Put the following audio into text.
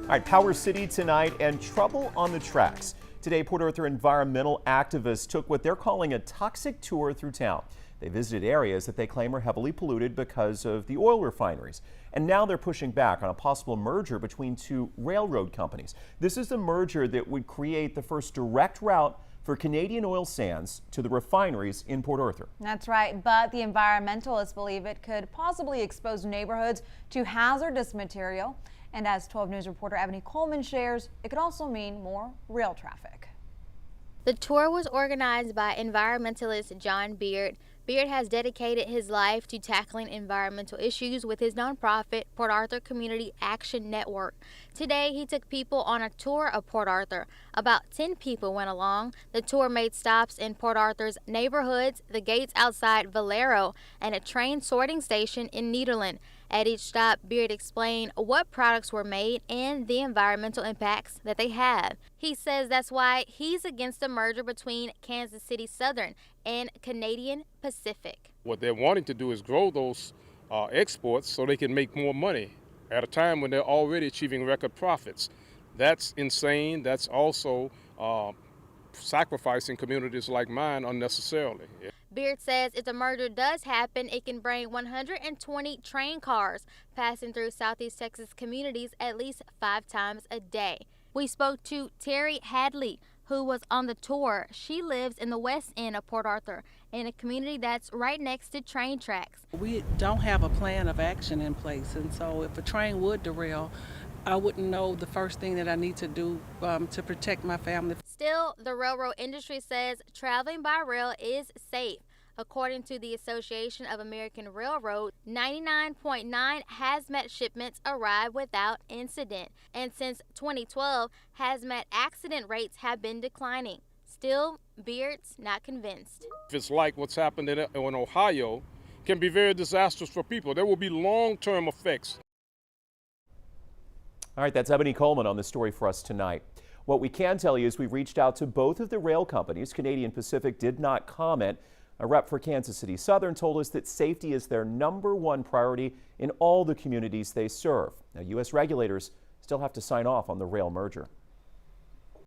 All right, Power City tonight and trouble on the tracks. Today, Port Arthur environmental activists took what they're calling a toxic tour through town. They visited areas that they claim are heavily polluted because of the oil refineries. And now they're pushing back on a possible merger between two railroad companies. This is a merger that would create the first direct route for Canadian oil sands to the refineries in Port Arthur. That's right, but the environmentalists believe it could possibly expose neighborhoods to hazardous material. And as 12 News reporter Ebony Coleman shares, it could also mean more rail traffic. The tour was organized by environmentalist John Beard. Beard has dedicated his life to tackling environmental issues with his nonprofit Port Arthur Community Action Network. Today, he took people on a tour of Port Arthur. About 10 people went along. The tour made stops in Port Arthur's neighborhoods, the gates outside Valero, and a train sorting station in Nederland. At each stop, Beard explained what products were made and the environmental impacts that they have. He says that's why he's against the merger between Kansas City Southern and Canadian Pacific. What they're wanting to do is grow those exports so they can make more money at a time when they're already achieving record profits. That's insane. That's also sacrificing communities like mine unnecessarily. Beard says if the merger does happen, it can bring 120 train cars passing through Southeast Texas communities at least 5 times a day. We spoke to Terry Hadley, who was on the tour. She lives in the west end of Port Arthur, in a community that's right next to train tracks. We don't have a plan of action in place, and so if a train would derail, I wouldn't know the first thing that I need to do to protect my family. Still, the railroad industry says traveling by rail is safe. According to the Association of American Railroad, 99.9 hazmat shipments arrive without incident. And since 2012, hazmat accident rates have been declining. Still, Beard's not convinced. If it's like what's happened in Ohio, it can be very disastrous for people. There will be long-term effects. All right, that's Ebony Coleman on the story for us tonight. What we can tell you is we reached out to both of the rail companies. Canadian Pacific did not comment. A rep for Kansas City Southern told us that safety is their #1 priority in all the communities they serve. Now, U.S. regulators still have to sign off on the rail merger.